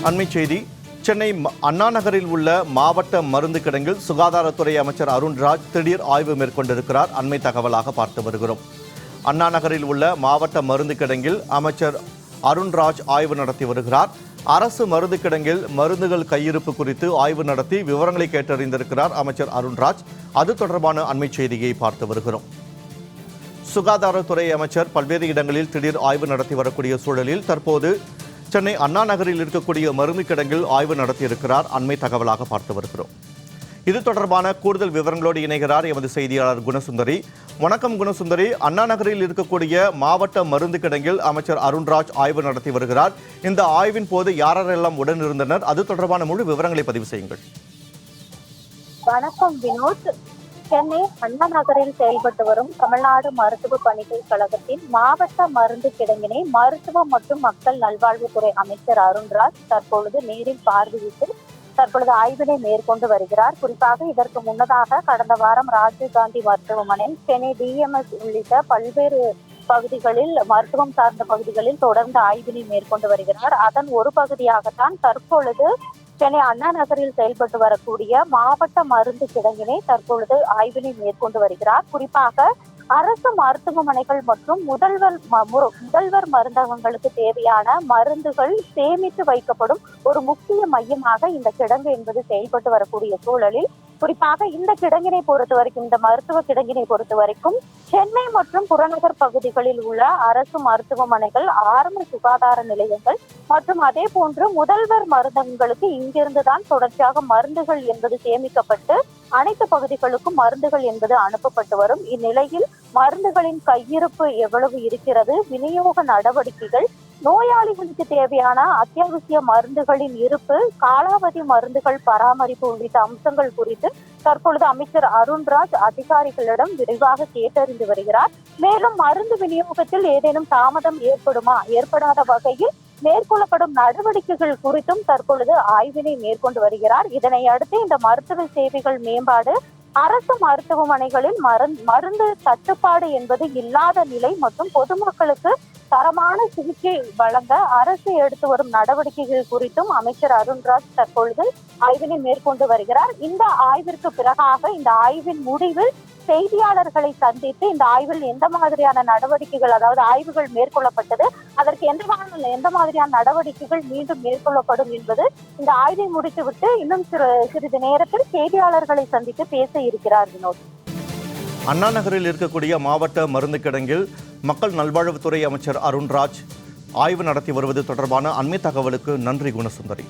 அண்மைச் செய்தி. சென்னை அண்ணா நகரில் உள்ள மாவட்ட மருந்து கிடங்கில் சுகாதாரத்துறை அமைச்சர் அருண்ராஜ் திடீர் ஆய்வு மேற்கொண்டிருக்கிறார். அண்மை தகவலாக பார்த்து வருகிறோம். அண்ணா நகரில் உள்ள மாவட்ட மருந்து கிடங்கில் அமைச்சர் அருண்ராஜ் ஆய்வு நடத்தி வருகிறார். அரசு மருந்து கிடங்கில் மருந்துகள் கையிருப்பு குறித்து ஆய்வு நடத்தி விவரங்களை கேட்டறிந்திருக்கிறார் அமைச்சர் அருண்ராஜ். அது தொடர்பான அண்மைச் செய்தியை பார்த்து வருகிறோம். சுகாதாரத்துறை அமைச்சர் பல்வேறு இடங்களில் திடீர் ஆய்வு நடத்தி வரக்கூடிய சூழலில் தற்போது சென்னை அண்ணா நகரில் இருக்கக்கூடிய மருந்து கிடங்கில் ஆய்வு நடத்தியிருக்கிறார். அண்மை தகவலாக பார்த்து வருகிறோம். இது தொடர்பான கூடுதல் விவரங்களோடு இணைகிறார் எமது செய்தியாளர் குணசுந்தரி. வணக்கம் குணசுந்தரி. அண்ணா நகரில் இருக்கக்கூடிய மாவட்ட மருந்து கிடங்கில் அமைச்சர் அருண்ராஜ் ஆய்வு நடத்தி வருகிறார். இந்த ஆய்வின் போது யாரெல்லாம் உடன் இருந்தனர், அது தொடர்பான முழு விவரங்களை பதிவு செய்யுங்கள். வணக்கம் வினோத். சென்னை அண்ணா நகரில் செயல்பட்டு வரும் தமிழ்நாடு மருத்துவ பணிகள் கழகத்தின் மாவட்ட மருந்து கிடங்கினை மருத்துவ மற்றும் மக்கள் நல்வாழ்வுத்துறை அமைச்சர் அருண்ராஜ் தற்பொழுது நேரில் பார்வையிட்டு தற்பொழுது ஆய்வினை மேற்கொண்டு வருகிறார். குறிப்பாக இதற்கு முன்னதாக கடந்த வாரம் ராஜீவ்காந்தி மருத்துவமனை, சென்னை டிஎம்எஸ் உள்ளிட்ட பல்வேறு பகுதிகளில் மருத்துவம் சார்ந்த பகுதிகளில் தொடர்ந்து ஆய்வினை மேற்கொண்டு வருகிறார். அதன் ஒரு பகுதியாகத்தான் தற்பொழுது சென்னை அண்ணா நகரில் செயல்பட்டு வரக்கூடிய மாவட்ட மருந்து கிடங்கினை தற்பொழுது ஆய்வினை மேற்கொண்டு வருகிறார். குறிப்பாக அரசு மருத்துவமனைகள் மற்றும் முதல்வர் மருந்தகங்களுக்கு தேவையான மருந்துகள் சேமித்து வைக்கப்படும் ஒரு முக்கிய மையமாக இந்த கிடங்கு என்பது செயல்பட்டு வரக்கூடிய சூழலில் குறிப்பாக இந்த கிடங்கினை பொறுத்த வரைக்கும், இந்த மருத்துவ கிடங்கினை பொறுத்த வரைக்கும் சென்னை மற்றும் புறநகர் பகுதிகளில் உள்ள அரசு மருத்துவமனைகள், ஆரம்ப சுகாதார நிலையங்கள் மற்றும் அதே போன்று முதல்வர் மருந்தகங்களுக்கு இங்கிருந்துதான் தொடர்ச்சியாக மருந்துகள் என்பது சேமிக்கப்பட்டு அனைத்து பகுதிகளுக்கும் மருந்துகள் என்பது அனுப்பப்பட்டு வரும். இந்நிலையில் மருந்துகளின் கையிருப்பு எவ்வளவு இருக்கிறது, விநியோக நடவடிக்கைகள், நோயாளிகளுக்கு தேவையான அத்தியாவசிய மருந்துகளின் இருப்பு, காலாவதி மருந்துகள் பராமரிப்பு உள்ளிட்ட அம்சங்கள் குறித்து தற்பொழுது அமைச்சர் அருண்ராஜ் அதிகாரிகளிடம் விரைவாக கேட்டறிந்து வருகிறார். மேலும் மருந்து விநியோகத்தில் ஏதேனும் தாமதம் ஏற்படாத வகையில் மேற்கொள்ளப்படும் நடவடிக்கைகள் குறித்தும் தற்பொழுது ஆய்வினை மேற்கொண்டு வருகிறார். இதனை அடுத்து இந்த மருத்துவ சேவைகள் மேம்பாடு, அரசு மருத்துவமனைகளில் மருந்து தட்டுப்பாடு என்பது இல்லாத நிலை மற்றும் பொதுமக்களுக்கு தரமான சிகிச்சை வழங்க அரசு எடுத்து வரும் நடவடிக்கைகள் குறித்தும் அமைச்சர் அருண்ராஜ் தற்பொழுது ஆய்வினை மேற்கொண்டு வருகிறார். இந்த ஆய்விற்கு பிறகாக இந்த ஆய்வின் முடிவில் செய்தியாளர்களை சந்தித்து இந்த ஆய்வில் எந்த மாதிரியான நடவடிக்கைகள், அதாவது ஆய்வுகள் மேற்கொள்ளப்பட்டது, அதற்கு எந்த மாதிரியான நடவடிக்கைகள் மீண்டும் மேற்கொள்ளப்படும் என்பது இந்த ஆய்வை முடித்துவிட்டு இன்னும் சிறிது நேரத்தில் செய்தியாளர்களை சந்தித்து பேச இருக்கிறார். வினோத், அண்ணா நகரில் இருக்கக்கூடிய மாவட்ட மருந்து கிடங்கில் மக்கள் நல்வாழ்வுத்துறை அமைச்சர் அருண்ராஜ் ஆய்வு நடத்தி வருவது தொடர்பான அண்மை தகவலுக்கு நன்றி குணசுந்தரி.